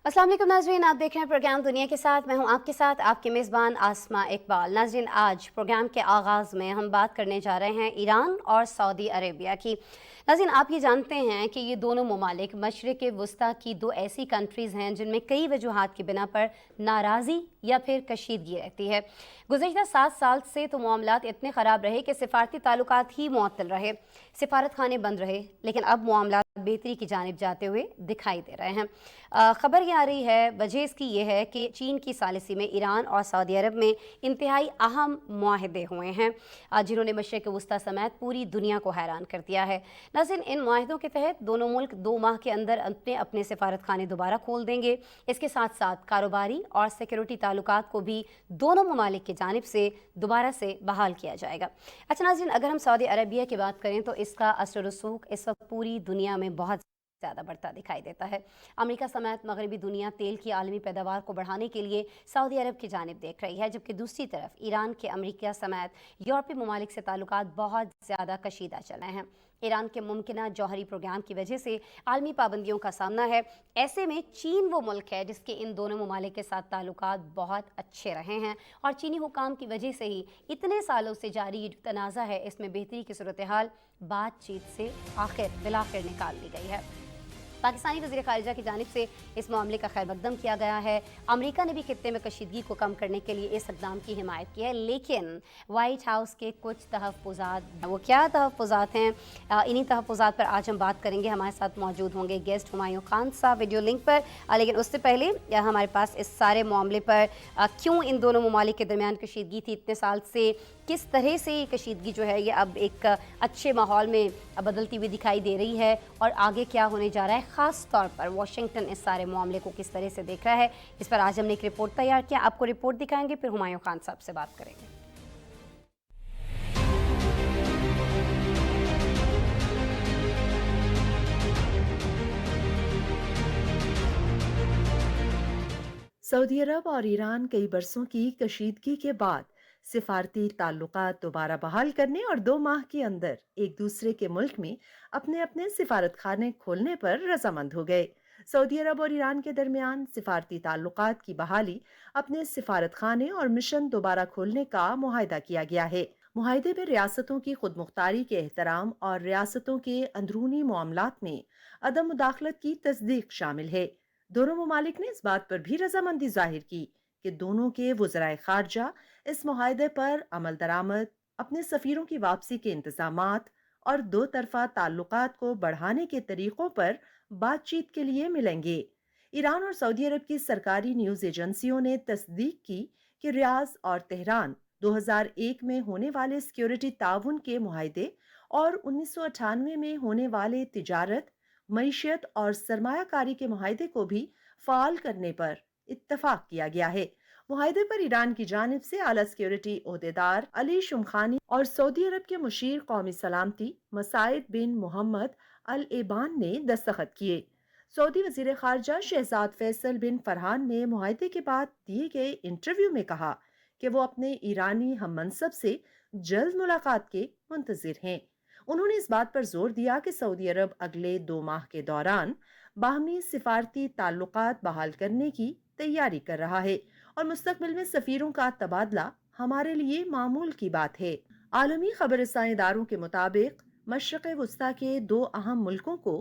अस्सलाम वालेकुम नाज़रीन, आप देख रहे हैं प्रोग्राम दुनिया के साथ। मैं हूं आपके साथ आपकी मेज़बान आसमा इकबाल। नाज़रीन, आज प्रोग्राम के आगाज़ में हम बात करने जा रहे हैं ईरान और सऊदी अरेबिया की। नाज़रीन, आप ये जानते हैं कि ये दोनों ममालिक मशरिक़ वस्ता की दो ऐसी कंट्रीज़ हैं जिनमें कई वजूहात की बिना पर नाराज़ी या फिर कशीदगी रहती है। गुज़श्ता 7 साल से तो मामलात इतने ख़राब रहे कि सिफारती ताल्लुकात ही मुअत्तल रहे, सिफारत खाने बंद रहे, लेकिन अब मामलात बेहतरी की जानिब जाते हुए दिखाई दे रहे हैं। खबर ये आ रही है, वजह इसकी ये है कि चीन की सालिसी में ईरान और सऊदी अरब में इंतहाई अहम मुआहदे हुए हैं, जिन्होंने मशरिक़ वस्ता समेत पूरी दुनिया को हैरान कर दिया है। नाज़रीन, इन मुआहदों के तहत दोनों मुल्क 2 माह के अंदर अपने अपने सिफारत खाने दोबारा खोल देंगे। इसके साथ साथ कारोबारी और सिक्योरिटी ताल्लुकात को भी दोनों ममालिक की जानिब से दोबारा से बहाल किया जाएगा। अच्छा नाज़रीन, अगर हम सऊदी अरबिया की बात करें तो इसका असर रसूख इस वक्त पूरी दुनिया में बहुत ज़्यादा बढ़ता दिखाई देता है। अमेरिका समेत मगरबी दुनिया तेल की आलमी पैदावार को बढ़ाने के लिए सऊदी अरब की जानिब देख रही है, जबकि दूसरी तरफ ईरान के अमेरिका समेत यूरोपीय ममालिक से ताल्लुकात बहुत ज़्यादा कशीदा चले हैं। ईरान के मुमकिना जौहरी प्रोग्राम की वजह से आलमी पाबंदियों का सामना है। ऐसे में चीन वो मुल्क है जिसके इन दोनों ममालिक के साथ ताल्लुकात बहुत अच्छे रहे हैं, और चीनी हुकाम की वजह से ही इतने सालों से जारी ये तनाज़ा है, इसमें बेहतरी की सूरत हाल बातचीत से बिलाखिर निकाल ली गई है। पाकिस्तानी वज़ीर ख़ारिजा की जानिब से इस मामले का खैर मकदम किया गया है। अमेरिका ने भी खित्ते में कशीदगी को कम करने के लिए इस इक़दाम की हिमायत की है, लेकिन वाइट हाउस के कुछ तहफ़्फ़ुज़ात, वो क्या तहफ़्फ़ुज़ात हैं, इन्हीं तहफ़्फ़ुज़ात पर आज हम बात करेंगे। हमारे साथ मौजूद होंगे गेस्ट हुमायूं खान साहब वीडियो लिंक पर, लेकिन उससे पहले हमारे पास इस सारे मामले पर क्यों इन दोनों ममालिक के दरमियान कशीदगी थी इतने साल से, किस तरह से कशीदगी जो है ये अब एक अच्छे माहौल में बदलती हुई दिखाई दे रही है, और आगे क्या होने जा रहा है, ख़ास तौर पर वाशिंगटन इस सारे मामले को किस तरह से देख रहा है, इस पर आज हमने एक रिपोर्ट तैयार किया। आपको रिपोर्ट दिखाएंगे, फिर हुमायूं खान साहब से बात करेंगे। सऊदी अरब और ईरान कई बरसों की कशीदगी के बाद सिफारती ताल्लुकात दोबारा बहाल करने और 2 माह के अंदर एक दूसरे के मुल्क में अपने अपने सिफारत खाने खोलने पर रजामंद हो गए। सऊदी अरब और ईरान के दरमियान सिफारती ताल्लुकात की बहाली, अपने सिफारत खाने और मिशन दोबारा खोलने का मुआहदा किया गया है। मुआहदे में रियासतों की खुद मुख्तारी के एहतराम और रियासतों के अंदरूनी मामलात में अदम मुदाखलत की तस्दीक शामिल है। दोनों ममालिक ने इस बात पर भी रजामंदी जाहिर की कि दोनों के वज़राए खारजा इस मुआहदे पर अमल दरामद, अपने सफ़ीरों की वापसी के इंतज़ामात और 2 तरफ़ा ताल्लुकात को बढ़ाने के तरीक़ों पर बातचीत के लिए मिलेंगे। ईरान और सऊदी अरब की सरकारी न्यूज़ एजेंसियों ने तस्दीक की कि रियाज और तेहरान 2001 में होने वाले सिक्योरिटी ताउन के मुआहदे और 1998 में होने वाले तिजारत, मईशत और सरमायाकारी के मुआहदे को भी फाल करने पर इत्तफाक किया गया है। मुआहदे पर ईरान की जानिब से आला सिक्योरिटी ओहदेदार अली शुमखानी और सऊदी अरब के मुशीर कौमी सलामती मसाइद बिन मोहम्मद अल एबान ने दस्तखत किए। सऊदी वजीर खारजा शहजाद फैसल बिन फरहान ने मुआहदे के बाद दिए गए इंटरव्यू में कहा कि वो अपने ईरानी हम मनसब से जल्द मुलाकात के मुंतजिर हैं। उन्होंने इस बात पर जोर दिया कि सऊदी अरब अगले 2 माह के दौरान बाहमी सिफारती ताल्लुकात बहाल करने की तैयारी कर रहा है और मुस्तकबिल में सफीरों का तबादला हमारे लिए मामूल की बात है। आलमी खबर रसानी इदारों के मुताबिक मशरक़ वस्ता के 2 अहम मुल्कों को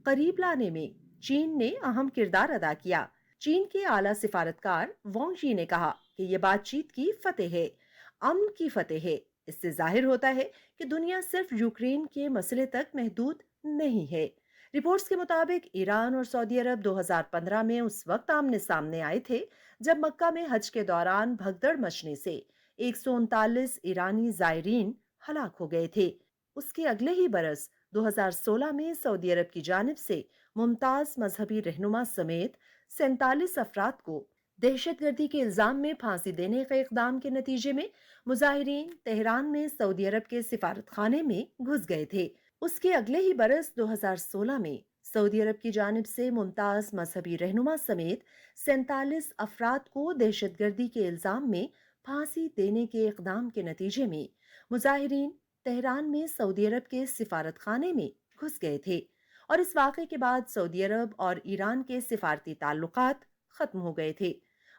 करीब लाने में चीन ने अहम किरदार अदा किया। चीन के आला सिफारतकार वांग यी ने कहा कि यह बातचीत की फतेह है, अमन की फतेह है। इससे जाहिर होता है कि दुनिया सिर्फ यूक्रेन के मसले तक महदूद नहीं है। रिपोर्ट्स के मुताबिक ईरान और सऊदी अरब 2015 में उस वक्त आमने सामने आए थे जब मक्का में हज के दौरान भगदड़ मचने से 139 ईरानी जायरीन हलाक हो गए थे। उसके अगले ही बरस 2016 में सऊदी अरब की जानिब से मुमताज मजहबी रहनुमा समेत 47 अफराद को दहशतगर्दी के इल्जाम में फांसी देने के इकदाम के नतीजे में मुजाहिरीन तेहरान में सऊदी अरब के सिफारत खाने में घुस गए थे। उसके अगले ही बरस 2016 में सऊदी अरब की जानिब से मुमताज मजहबी रहनुमा समेत 47 अफराद को दहशतगर्दी के इल्जाम में फांसी देने के इकदाम के नतीजे में मुजाहिरीन तेहरान में सऊदी अरब के सिफारत खाने में घुस गए थे, और इस वाक़े के बाद सऊदी अरब और ईरान के सिफारती ताल्लुकात ختم ہو گئے تھے۔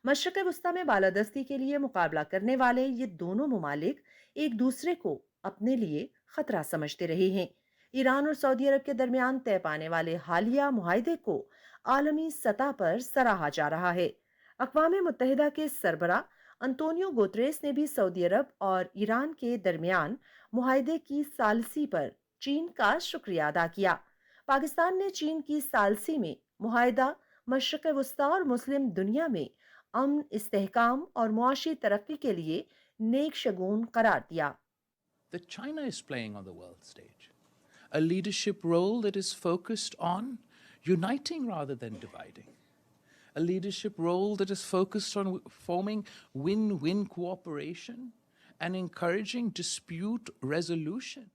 مشرق وسطی میں بالادستی کے لیے مقابلہ کرنے والے یہ دونوں ممالک ایک دوسرے کو اپنے لیے خطرہ سمجھتے رہے ہیں۔ ایران اور سعودی عرب کے درمیان طے پانے والے حالیہ معاہدے کو عالمی سطح پر سراہا جا رہا ہے۔ اقوام متحدہ کے سربراہ انطونیو گوتریس نے بھی سعودی عرب اور ایران کے درمیان معاہدے کی ثالثی پر چین کا شکریہ ادا کیا۔ پاکستان نے چین کی ثالثی میں معاہدہ مشرق وسطی اور مسلم دنیا میں امن، استحکام اور معاشی ترقی کے لیے نیک شگون قرار دیا۔ That China is playing on the world stage, a leadership role that is focused on uniting rather than dividing, a leadership role that is focused on forming win-win cooperation and encouraging dispute resolution.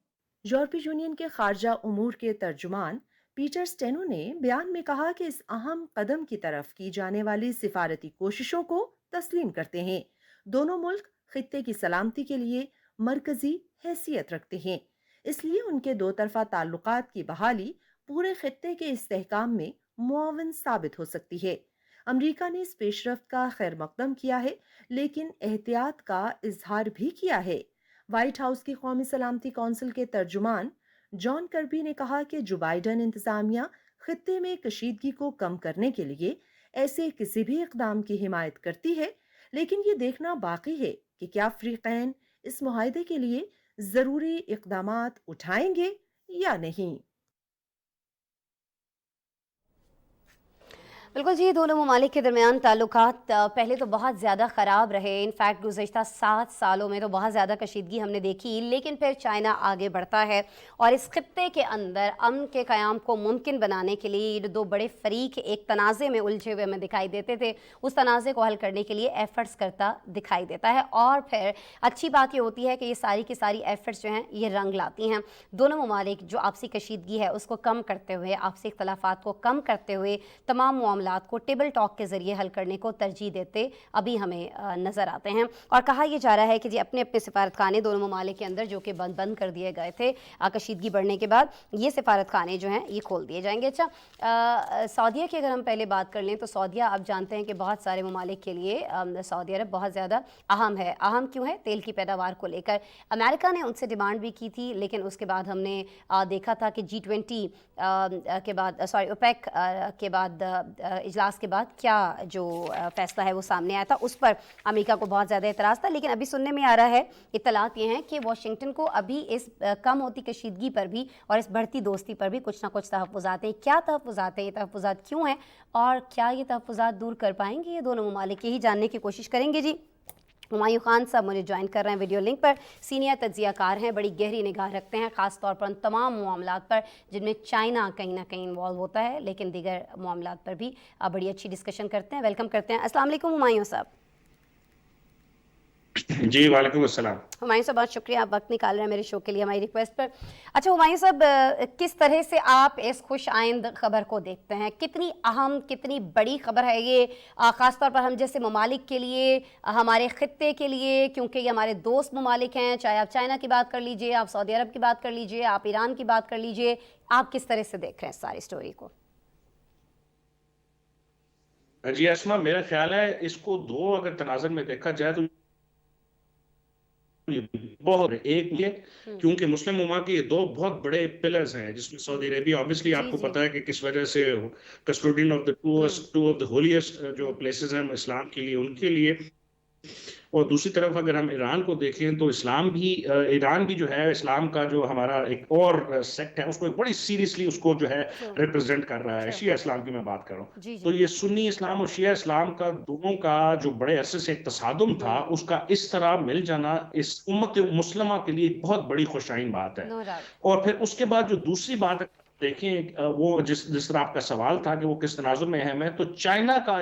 یورپی union کے خارجہ امور کے ترجمان Peter steno نے بیان میں کہا کہ اس اہم قدم کی طرف کی جانے والی سفارتی کوششوں کو تسلیم کرتے ہیں۔ دونوں ملک خطے کی سلامتی کے لیے مرکزی حیثیت رکھتے ہیں، اس لیے ان کے دو طرفہ تعلقات کی بحالی پورے خطے کے استحکام میں معاون ثابت ہو سکتی ہے۔ امریکہ نے اس پیش رفت کا خیر مقدم کیا ہے، لیکن احتیاط کا اظہار بھی کیا ہے۔ وائٹ ہاؤس کی قومی سلامتی کونسل کے ترجمان جان کربی نے کہا کہ جو بائیڈن انتظامیہ خطے میں کشیدگی کو کم کرنے کے لیے ایسے کسی بھی اقدام کی حمایت کرتی ہے، لیکن یہ دیکھنا باقی ہے کہ کیا فریقین اس معاہدے کے لیے ضروری اقدامات اٹھائیں گے یا نہیں۔ بالکل جی، دونوں ممالک کے درمیان تعلقات پہلے تو بہت زیادہ خراب رہے۔ انفیکٹ گزشتہ 7 سالوں میں تو بہت زیادہ کشیدگی ہم نے دیکھی، لیکن پھر چائنا آگے بڑھتا ہے اور اس خطے کے اندر امن کے قیام کو ممکن بنانے کے لیے یہ دو بڑے فریق ایک تنازع میں الجھے ہوئے ہمیں دکھائی دیتے تھے، اس تنازع کو حل کرنے کے لیے ایفرٹس کرتا دکھائی دیتا ہے۔ اور پھر اچھی بات یہ ہوتی ہے کہ یہ ساری کی ساری ایفرٹس جو ہیں یہ رنگ لاتی ہیں۔ دونوں ممالک جو آپسی کشیدگی ہے اس کو کم کرتے ہوئے، آپسی اختلافات کو کم کرتے ہوئے، تمام معاملات کو ٹیبل ٹاک کے ذریعے حل کرنے کو ترجیح دیتے ابھی ہمیں نظر آتے ہیں۔ اور کہا یہ جا رہا ہے کہ جی اپنے اپنے سفارت خانے دونوں ممالک کے اندر جو کہ بند کر دیے گئے تھے کشیدگی بڑھنے کے بعد، یہ سفارت خانے جو ہیں یہ کھول دیے جائیں گے۔ اچھا، سعودیہ کی اگر ہم پہلے بات کر لیں تو سعودیہ آپ جانتے ہیں کہ بہت سارے ممالک کے لیے سعودی عرب بہت زیادہ اہم ہے۔ اہم کیوں ہے؟ تیل کی پیداوار کو لے کر امریکہ نے ان سے ڈیمانڈ بھی کی تھی، لیکن اس کے بعد ہم نے دیکھا تھا کہ G20 کے بعد اوپیک کے بعد اجلاس کے بعد کیا جو فیصلہ ہے وہ سامنے آیا تھا، اس پر امریکہ کو بہت زیادہ اعتراض تھا۔ لیکن ابھی سننے میں آ رہا ہے، اطلاعات یہ ہیں کہ واشنگٹن کو ابھی اس کم ہوتی کشیدگی پر بھی اور اس بڑھتی دوستی پر بھی کچھ نہ کچھ تحفظات ہیں۔ کیا تحفظات ہیں؟ یہ تحفظات کیوں ہیں اور کیا یہ تحفظات دور کر پائیں گے یہ دونوں ممالک؟ یہی جاننے کی کوشش کریں گے۔ جی ہمایوں خان صاحب مجھے جوائن کر رہے ہیں ویڈیو لنک پر، سینئر تجزیہ کار ہیں، بڑی گہری نگاہ رکھتے ہیں خاص طور پر ان تمام معاملات پر جن میں چائنا کہیں نہ کہیں انوالو ہوتا ہے، لیکن دیگر معاملات پر بھی بڑی اچھی ڈسکشن کرتے ہیں۔ ویلکم کرتے ہیں۔ السلام علیکم ہمایوں صاحب۔ جی وعلیکم السلام۔ ہمایوں صاحب بہت شکریہ، آپ وقت نکال رہے ہیں میرے شو کے لیے ہماری ریکویسٹ پر۔ اچھا ہمایوں صاحب، کس طرح سے آپ اس خوش آئند خبر کو دیکھتے ہیں؟ کتنی اہم، کتنی بڑی خبر ہے یہ، خاص طور پر ہم جیسے ممالک کے لیے، ہمارے خطے کے لیے، کیونکہ یہ ہمارے دوست ممالک ہیں، چاہے آپ چائنا کی بات کر لیجئے، آپ سعودی عرب کی بات کر لیجئے، آپ ایران کی بات کر لیجئے، آپ کس طرح سے دیکھ رہے ہیں ساری سٹوری کو؟ جی اسما، میرا خیال ہے اس کو دو اگر تناظر میں دیکھا جائے تو بہت ایک یہ کیونکہ مسلم امہ کے یہ دو بہت بڑے پلرز ہیں، جس میں سعودی عربیہ obviously آپ کو پتا ہے کہ کس وجہ سے کسٹوڈین آف the holiest جو پلیسز ہیں اسلام کے لیے، ان کے لیے۔ اور دوسری طرف اگر ہم ایران کو دیکھیں تو ایران بھی جو ہے اسلام کا جو ہمارا ایک اور سیکٹ ہے، اس کو بڑی سیریسلی اس کو جو ہے ریپرزینٹ کر رہا ہے۔ شیعہ اسلام کی میں بات کر رہا ہوں، تو یہ سنی اسلام اور شیعہ اسلام کا دونوں کا جو بڑے عرصے سے ایک تصادم تھا، اس کا اس طرح مل جانا اس امت مسلمہ کے لیے بہت بڑی خوشائن بات ہے۔ اور پھر اس کے بعد جو دوسری بات دیکھیں، وہ جس طرح آپ کا سوال تھا کہ وہ کس تناظر میں اہم ہے، تو چائنا کا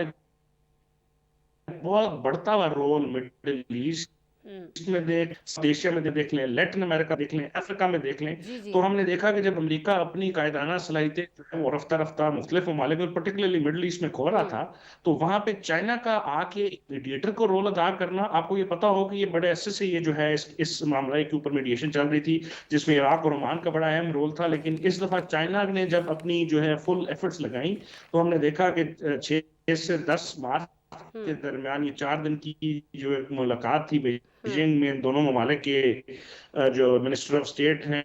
بہت بڑھتا ہوا رول مڈل ایسٹ ईस्ट में साउथ एशिया में देख लें, लैटिन अमेरिका देख लें, अफ्रीका में देख लें, जी जी। तो हमने देखा कि जब अमेरिका अपनी कायदाना सलाहियतें जो है वो रफ्ता रफ्ता मुख्तलिफ ममालिक में पर्टिकुलरली मिडल ईस्ट में खो रहा था, तो वहां पे चाइना का आके मीडिएटर को रोल अदा करना, आपको ये पता हो कि ये बड़े अरसे से ये जो है इस मामले के ऊपर मीडिएशन चल रही थी, जिसमें इराक और ओमान का बड़ा अहम रोल था, लेकिन इस दफा चाइना ने जब अपनी जो है फुल एफर्ट्स लगाई, तो हमने देखा कि 6 से 10 मार्च के दरमियान ये 4 दिन की जो एक मुलाकात थी बीजिंग में दोनों ममालिक के जो मिनिस्टर ऑफ स्टेट हैं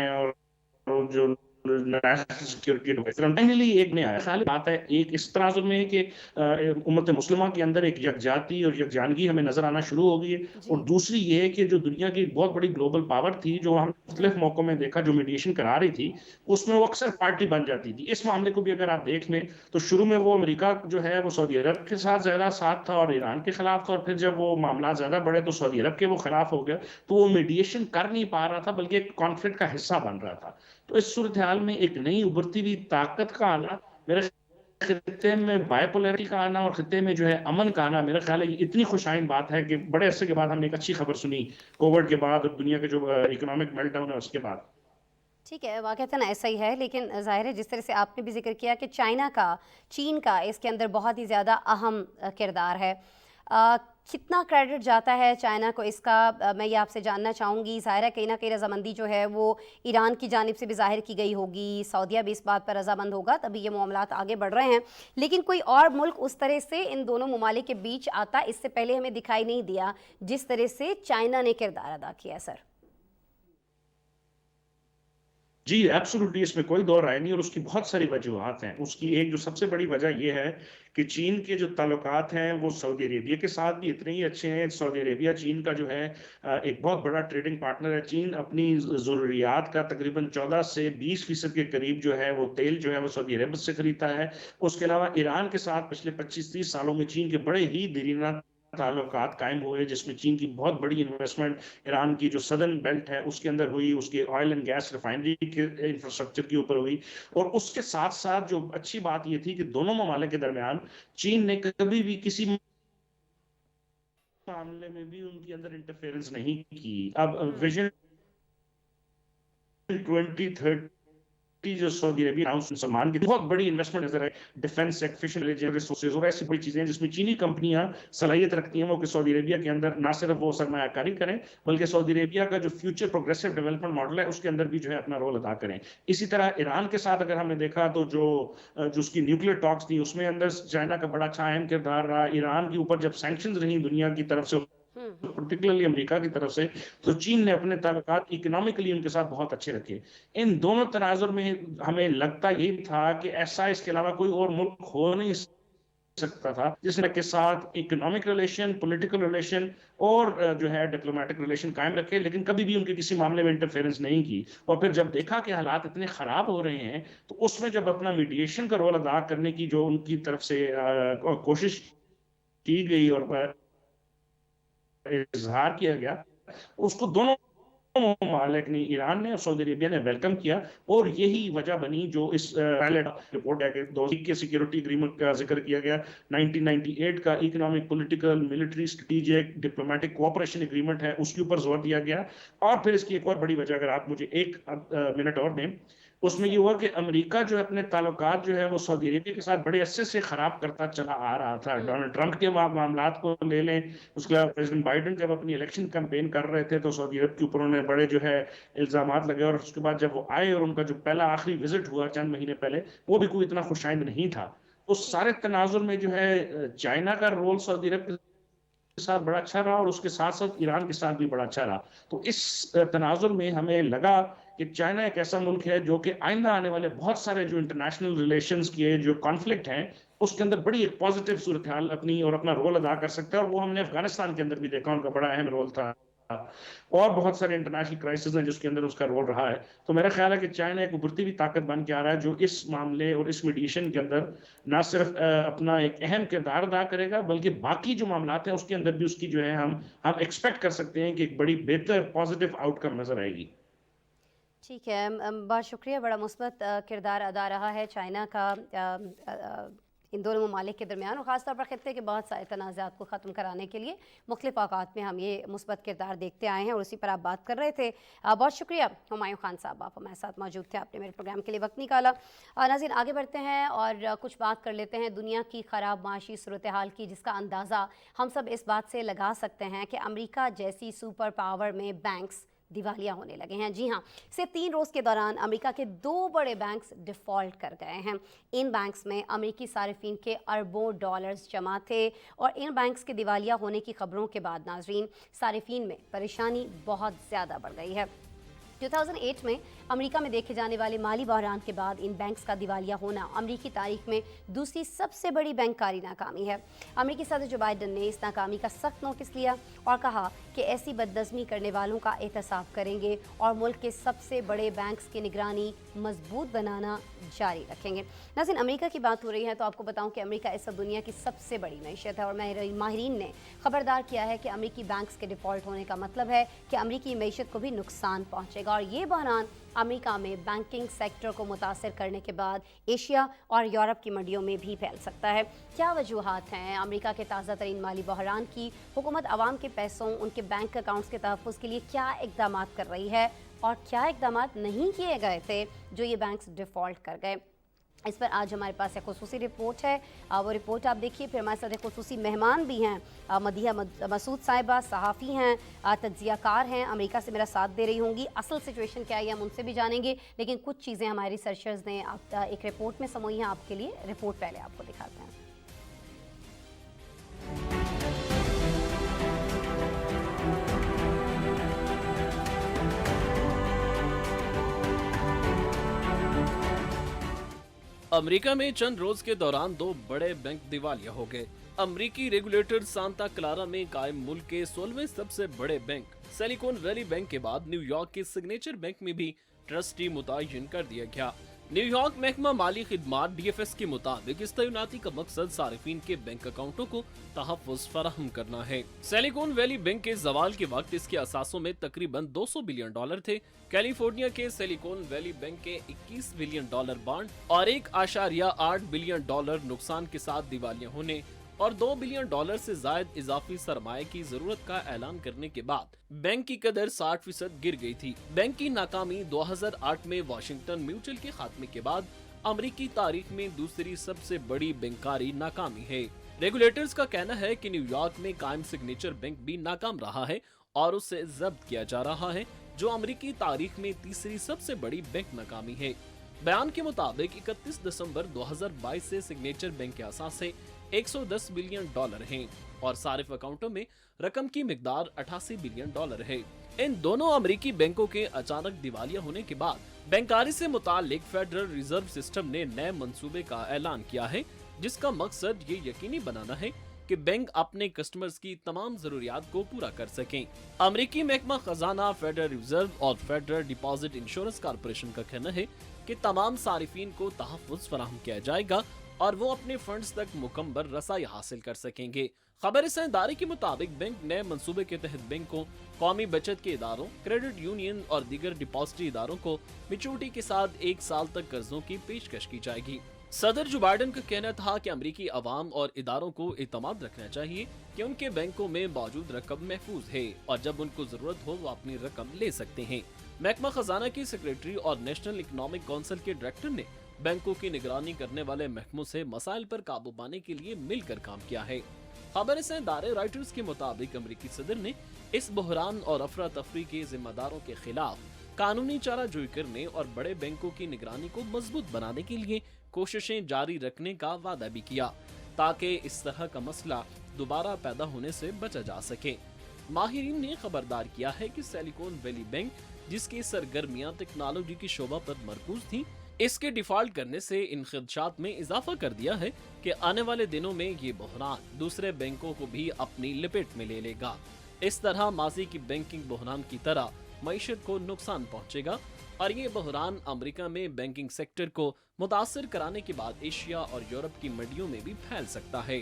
और जो नेशनल सिक्योरिटी एडवाइजर, फाइनली एक ने आया। ख्याल बात है एक इस तनाजुर में कि उम्मत मुस्लिमा के अंदर एक यकजाती और यकजानगी हमें नजर आना शुरू हो गई है, और दूसरी ये है कि जो दुनिया की बहुत बड़ी ग्लोबल पावर थी, जो हम मुख्तलिफ मौकों में देखा जो मीडिएशन करा रही थी, उसमें वो अक्सर पार्टी बन जाती थी। इस मामले को भी अगर आप देख लें तो शुरू में वो अमेरिका जो है वो सऊदी अरब के साथ ज्यादा साथ था और ईरान के खिलाफ था, और फिर जब वो मामला ज्यादा बढ़े तो सऊदी अरब के वो खिलाफ हो गया, तो वो मीडिएशन कर नहीं पा रहा था बल्कि एक कॉन्फ्लिक्ट का हिस्सा बन रहा था। तो इस सूरत हाल में एक नई उभरती हुई ताकत का आना, मेरे खित्ते में बायपोलैरिटी का आना और खित्ते में जो है अमन का आना, मेरा ख्याल है ये इतनी खुशाइन बात है कि बड़े अरसे के बाद हमने एक अच्छी खबर सुनी कोविड के बाद और दुनिया के जो इकोनॉमिक मेल्टडाउन है उसके बाद। ठीक है, वाक़तन ऐसा ही है, लेकिन ज़ाहिर है जिस तरह से आपने भी जिक्र किया कि चीन का इसके अंदर बहुत ही ज़्यादा अहम किरदार है। कितना क्रेडिट जाता है चाइना को इसका, मैं ये आपसे जानना चाहूँगी। ज़ाहिर है कहीं ना कहीं रजामंदी जो है वो ईरान की जानिब से भी ज़ाहिर की गई होगी, सऊदीया भी इस बात पर रजामंद होगा, तभी ये मामलात आगे बढ़ रहे हैं, लेकिन कोई और मुल्क उस तरह से इन दोनों ममालिक के बीच आता इससे पहले हमें दिखाई नहीं दिया जिस तरह से चाइना ने किरदार अदा किया। सर जी एब्सोल्युटली, इसमें कोई दो राय नहीं, और उसकी बहुत सारी वजूहत हैं। उसकी एक जो सबसे बड़ी वजह यह है कि चीन के जो ताल्लुकात हैं वो सऊदी अरेबिया के साथ भी इतने ही अच्छे हैं। सऊदी अरेबिया चीन का जो है एक बहुत बड़ा ट्रेडिंग पार्टनर है। चीन अपनी ज़रूरियात का तकरीबन 14 से 20% के करीब जो है वो तेल जो है वो सऊदी अरब से खरीदता है। उसके अलावा ईरान के साथ पिछले 25-30 सालों में चीन के बड़े ही देरीना ताल्लुकात कायम हुए, जिसमें चीन की बहुत बड़ी इन्वेस्टमेंट ईरान की जो सदर्न बेल्ट है उसके अंदर हुई, उसके ऑयल एंड गैस रिफाइनरी के इंफ्रास्ट्रक्चर के ऊपर हुई। और उसके साथ साथ जो अच्छी बात ये थी कि दोनों ममालिक के दरमियान चीन ने कभी भी किसी मामले में भी उनके अंदर इंटरफेरेंस नहीं की। अब विजन 2030 जो सऊदी अरेबिया सलमान की बहुत बड़ी इन्वेस्टमेंट नजर है, डिफेंस, फिशिंग, रिसोर्सेज और ऐसी बड़ी चीजें जिसमें चीनी कंपनियां सलाहियत रखती हैं वो कि सऊदी अरेबिया के अंदर ना सिर्फ वो सरमायाकारी करें बल्कि सऊदी अरेबिया का जो फ्यूचर प्रोग्रेसिव डेवलपमेंट मॉडल है उसके अंदर भी जो है अपना रोल अदा करें। इसी तरह ईरान के साथ अगर हमने देखा तो जो उसकी न्यूक्लियर टॉक्स थी उसमें अंदर चाइना का बड़ा अच्छा अहम किरदार रहा। ईरान के ऊपर जब सैंक्शंस रही दुनिया की तरफ से, पर्टिकुलरली अमेरिका की तरफ से, तो चीन ने अपने ताल्लुकात इकोनॉमिकली उनके साथ बहुत अच्छे रखे। इन दोनों तनाजुर में हमें लगता यही था कि ऐसा इसके अलावा कोई और मुल्क हो नहीं सकता था जिसने के साथ इकोनॉमिक रिलेशन, पॉलिटिकल रिलेशन और जो है डिप्लोमेटिक रिलेशन कायम रखे, लेकिन कभी भी उनके किसी मामले में इंटरफेरेंस नहीं की। और फिर जब देखा कि हालात इतने खराब हो रहे हैं तो उसमें जब अपना मीडिएशन का रोल अदा करने की जो उनकी तरफ से कोशिश की गई और इजहार किया गया, उसको दोनों ममालिक ने, ईरान ने और सऊदी अरेबिया ने वेलकम किया। और यही वजह बनी जो इस पहले रिपोर्ट है कि 2000 के सिक्योरिटी एग्रीमेंट का जिक्र किया गया, 1998 का economic, political, military, strategic, diplomatic cooperation agreement है, उसके ऊपर जोर दिया गया। और फिर इसकी एक और बड़ी वजह, अगर आप मुझे एक मिनट और दें, उसमें ये हुआ कि अमेरिका जो अपने ताल्लुकात जो है वो सऊदी अरेबिया के साथ बड़े अरसे से खराब करता चला आ रहा था। डोनाल्ड ट्रंप के मामलात को ले लें, उसके अलावा प्रेसिडेंट बाइडेन जब अपनी इलेक्शन कैंपेन कर रहे थे तो सऊदी अरब के ऊपर उन्होंने बड़े जो है इल्जामात लगे, और उसके बाद जब वो आए और उनका जो पहला आखिरी विजिट हुआ चंद महीने पहले, वो भी कोई इतना खुशाइंद नहीं था। तो सारे तनाजुर में जो है चाइना का रोल सऊदी अरब के साथ बड़ा अच्छा रहा और उसके साथ साथ ईरान के साथ भी बड़ा अच्छा रहा। तो इस तनाजुर में हमें लगा कि चाइना एक ऐसा मुल्क है जो कि आइंदा आने वाले बहुत सारे जो इंटरनेशनल रिलेशंस के जो कॉन्फ्लिक्ट हैं उसके अंदर बड़ी एक पॉजिटिव सूरत हाल अपनी और अपना रोल अदा कर सकता है। और वो हमने अफगानिस्तान के अंदर भी देखा, उनका बड़ा अहम रोल था, और बहुत सारे इंटरनेशनल क्राइसिस हैं जिसके अंदर उसका रोल रहा है। तो मेरा ख्याल है कि चाइना एक उभरती हुई ताकत बन के आ रहा है जो इस मामले और इस मीडिएशन के अंदर ना सिर्फ अपना एक अहम किरदार अदा करेगा बल्कि बाकी जो मामलात हैं उसके अंदर भी उसकी जो है हम एक्सपेक्ट कर सकते हैं कि एक बड़ी बेहतर पॉजिटिव आउटकम नजर आएगी। ठीक है, बहुत शुक्रिया। बड़ा मुस्बत किरदार अदा रहा है चाइना का इन दोनों ममालिक के दरमियान और ख़ासतौर पर खत्ते के बहुत सारे तनाज़ात को ख़त्म कराने के लिए मुख्तलिफ़ औक़ात में हम ये मुस्बत किरदार देखते आए हैं और उसी पर आप बात कर रहे थे। बहुत शुक्रिया हुमायूं खान साहब, आप हमारे साथ मौजूद थे, आपने मेरे प्रोग्राम के लिए वक्त निकाला। नाज़रीन आगे बढ़ते हैं और कुछ बात कर लेते हैं दुनिया की ख़राब माशी सूरत हाल की, जिसका अंदाज़ा हम सब इस बात से लगा सकते हैं कि अमेरिका जैसी सुपर पावर में बैंक्स दिवालिया होने लगे हैं। जी हाँ, सिर्फ 3 रोज़ के दौरान अमेरिका के 2 बड़े बैंक्स डिफ़ॉल्ट कर गए हैं। इन बैंक्स में अमेरिकी सारिफीन के अरबों डॉलर्स जमा थे और इन बैंक्स के दिवालिया होने की खबरों के बाद नाजरीन सारिफीन में परेशानी बहुत ज़्यादा बढ़ गई है। 2008 में अमेरिका में देखे जाने वाले माली बहरान के बाद इन बैंक्स का दिवालिया होना अमेरिकी तारीख में दूसरी सबसे बड़ी बैंककारी नाकामी है। अमेरिकी सदर जो बाइडन ने इस नाकामी का सख्त नोटिस लिया और कहा कि ऐसी बदनज़मी करने वालों का एहतसाब करेंगे और मुल्क के सबसे बड़े बैंक्स की निगरानी मजबूत बनाना जारी रखेंगे। नाज़रीन अमेरिका की बात हो रही है तो आपको बताऊं कि अमेरिका इस वक्त दुनिया की सबसे बड़ी मैशत है और माहिरीन ने खबरदार किया है कि अमेरिकी बैंक्स के डिफ़ॉल्ट होने का मतलब है कि अमेरिकी मैशत को भी नुकसान पहुँचेगा और ये बहरान अमेरिका में बैंकिंग सेक्टर को मुतासर करने के बाद एशिया और यूरोप की मंडियों में भी फैल सकता है। क्या वजूहात हैं अमेरिका के ताज़ा तरीन माली बहरान की? हुकूमत आवाम के पैसों, उनके बैंक अकाउंट्स के तहफ़्फ़ुज़ के लिए क्या इक़दाम कर रही है और क्या इक़दाम नहीं किए गए थे जो ये बैंक्स डिफ़ॉल्ट कर गए? इस पर आज हमारे पास एक खुसूसी रिपोर्ट है, वो रिपोर्ट आप देखिए। फिर हमारे साथ एक खुसूसी मेहमान भी हैं, मदिहा मसूद साहिबा सहाफ़ी हैं, तज्ज़ियाकार हैं, अमेरिका से मेरा साथ दे रही होंगी। असल सिचुएशन क्या है हम उनसे भी जानेंगे, लेकिन कुछ चीज़ें हमारे रिसर्चर्स ने एक रिपोर्ट में समोई हैं आपके लिए। रिपोर्ट पहले आपको दिखाते हैं। अमेरिका में चंद रोज के दौरान 2 बड़े बैंक दिवालिया हो गए। अमेरिकी रेगुलेटर सांता क्लारा में कायम मुल्क के 16वें सबसे बड़े बैंक सिलिकॉन वैली बैंक के बाद न्यूयॉर्क के सिग्नेचर बैंक में भी ट्रस्टी मुतय्यन कर दिया गया। न्यूयॉर्क महकमा माली खिदमात DFS के मुताबिक इस तैनाती का मकसद सारिफीन के बैंक अकाउंटों को तहफ़्फ़ुज़ फराहम करना है। सिलिकॉन वैली बैंक के ज़वाल के वक्त इसके असासों में तकरीबन $200 बिलियन थे। कैलिफोर्निया के सिलिकॉन वैली बैंक के $21 बिलियन बॉन्ड और $1.8 बिलियन नुकसान के साथ दिवालिया होने और $2 बिलियन से जायद इजाफी सरमाए की जरूरत का ऐलान करने के बाद बैंक की कदर 60% गिर गई थी। बैंक की नाकामी 2008 में वाशिंगटन म्यूचुअल के खात्मे के बाद अमेरिकी तारीख में दूसरी सबसे बड़ी बैंकारी नाकामी है। रेगुलेटर्स का कहना है कि न्यूयॉर्क में कायम सिग्नेचर बैंक भी नाकाम रहा है और उसे जब्त किया जा रहा है, जो अमेरिकी तारीख में तीसरी सबसे बड़ी बैंक नाकामी है। बयान के मुताबिक 31 दिसंबर 2022 से सिग्नेचर बैंक के असासे $110 बिलियन हैं और सारिफ अकाउंटों में रकम की मिकदार $88 बिलियन है। इन दोनों अमेरिकी बैंकों के अचानक दिवालिया होने के बाद बैंकारी से मुताल्लिक फेडरल रिजर्व सिस्टम ने नए मंसूबे का ऐलान किया है, जिसका मकसद ये यकीनी बनाना है कि बैंक अपने कस्टमर्स की तमाम जरूरियात को पूरा कर सकें। अमेरिकी महकमा खजाना, फेडरल रिजर्व और फेडरल डिपॉजिट इंश्योरेंस कॉर्पोरेशन का कहना है कि तमाम सारिफीन को तहफ़्फ़ुज़ फराहम किया जाएगा और वो अपने फंड्स तक मुकम्मल रसाई हासिल कर सकेंगे। खबर सेंदारी के मुताबिक बैंक नए मंसूबे के तहत बैंकों, कौमी बचत के इदारों, क्रेडिट यूनियन और दीगर डिपॉजिटरी इदारों को मैच्योरिटी के साथ 1 साल तक कर्जों की पेशकश की जाएगी। सदर जो बाइडन का कहना था कि अमेरिकी अवाम और इदारों को एतमाद रखना चाहिए कि उनके बैंकों में मौजूद रकम महफूज है और जब उनको जरूरत हो वो अपनी रकम ले सकते हैं। महकमा खजाना के सेक्रेटरी और नेशनल इकोनॉमिक काउंसिल के डायरेक्टर ने बैंकों की निगरानी करने वाले महकमों से मसाइल पर काबू पाने के लिए मिलकर काम किया है। खबर से दायरे राइटर्स के मुताबिक अमेरिकी सदर ने इस बहरान और अफरा तफरी के जिम्मेदारों के खिलाफ कानूनी चाराजोई करने और बड़े बैंकों की निगरानी को मजबूत बनाने के लिए कोशिशें जारी रखने का वादा भी किया, ताकि इस तरह का मसला दोबारा पैदा होने से बचा जा सके। माहिरीन ने खबरदार किया है कि सिलिकॉन वैली बैंक, जिसकी सरगर्मियां टेक्नोलॉजी की शोबा पर मरकूज थी, इसके डिफॉल्ट करने से इन खदशात में इजाफा कर दिया है कि आने वाले दिनों में ये बहरान दूसरे बैंकों को भी अपनी लपेट में ले लेगा। इस तरह माजी की बैंकिंग बहरान की तरह मईशत को नुकसान पहुंचेगा और ये बहरान अमेरिका में बैंकिंग सेक्टर को मुतासर कराने के बाद एशिया और यूरोप की मंडियों में भी फैल सकता है।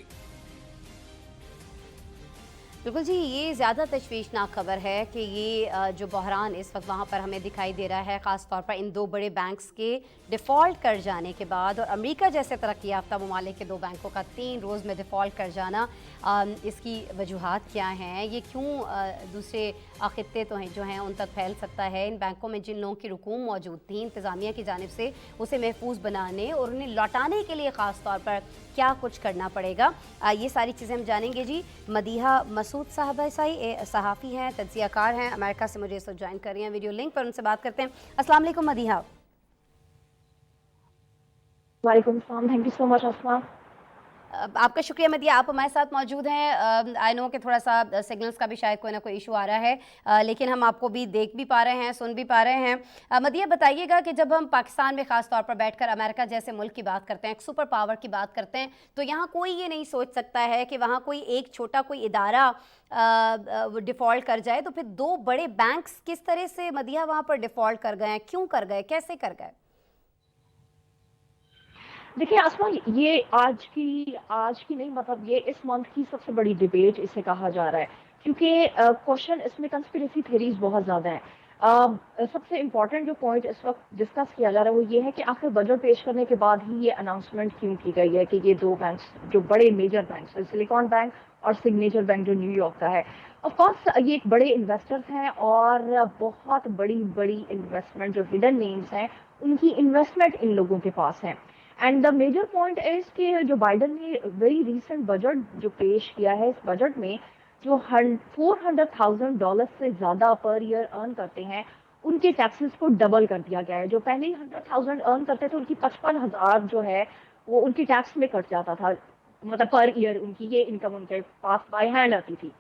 बिल्कुल जी, ये ज़्यादा तशवीशनाक खबर है कि ये जो बहरान इस वक्त वहाँ पर हमें दिखाई दे रहा है, ख़ास तौर पर इन दो बड़े बैंक्स के डिफ़ॉल्ट कर जाने के बाद और अमेरिका जैसे तरक्की याफ्ता ममालिक के दो बैंकों का 3 रोज़ में डिफ़ॉल्ट कर जाना, इसकी वजूहात क्या हैं, ये क्यों दूसरे खित्ते तो हैं जो हैं उन तक फैल सकता है। इन बैंकों में जिन लोगों की रकूम मौजूद थी इंतज़ामिया की जानिब से उसे महफूज बनाने और उन्हें लौटाने के लिए ख़ास तौर पर क्या कुछ करना पड़ेगा, ये सारी चीज़ें हम जानेंगे जी। मदीहा मसूद साहबा सहाफ़ी हैं, तज्ज़ियाकार हैं, अमेरिका से मुझे इस वक्त ज्वाइन कर रही हैं वीडियो लिंक पर, उनसे बात करते हैं। अस्सलाम वालेकुम मदीहा। वालेकुम सलाम, थैंक यू सो मच अस्मा। आपका शुक्रिया मदिया, आप हमारे साथ मौजूद हैं। आई नो कि थोड़ा सा सिग्नल्स का भी शायद कोई ना कोई इशू आ रहा है, लेकिन हम आपको भी देख भी पा रहे हैं, सुन भी पा रहे हैं। मदिया बताइएगा कि जब हम पाकिस्तान में ख़ास तौर पर बैठकर अमेरिका जैसे मुल्क की बात करते हैं, एक सुपर पावर की बात करते हैं, तो यहाँ कोई ये नहीं सोच सकता है कि वहाँ कोई एक छोटा कोई इदारा डिफ़ॉल्ट कर जाए। तो फिर दो बड़े बैंक्स किस तरह से मदिया वहाँ पर डिफ़ॉल्ट कर गए हैं, क्यों कर गए, कैसे कर गए? देखिए आसमा, ये आज की नहीं, मतलब ये इस मंथ की सबसे बड़ी डिबेट इसे कहा जा रहा है, क्योंकि क्वेश्चन इसमें कंस्पिरेसी थ्योरीज बहुत ज़्यादा हैं। सबसे इम्पोर्टेंट जो पॉइंट इस वक्त डिस्कस किया जा रहा है वो ये है कि आखिर बजट पेश करने के बाद ही ये अनाउंसमेंट क्यों की गई है कि ये दो बैंक्स जो बड़े मेजर बैंक्स हैं, सिलिकॉन बैंक और सिग्नेचर बैंक जो न्यूयॉर्क का है, ऑफ कोर्स ये एक बड़े इन्वेस्टर्स हैं और बहुत बड़ी बड़ी इन्वेस्टमेंट जो हिडन नेम्स हैं उनकी इन्वेस्टमेंट इन लोगों के पास है। And the major point is कि जो बाइडन ने वेरी रीसेंट बजट जो पेश किया है, इस बजट में जो $400,000 से ज़्यादा पर ईयर अर्न करते हैं उनके टैक्सेस को डबल कर दिया गया है। जो पहले ही 100,000 अर्न करते थे उनकी 55,000 जो है वो उनकी टैक्स में कट जाता था, मतलब पर ईयर उनकी ये इनकम उनके पास बाय हैंड आती थी।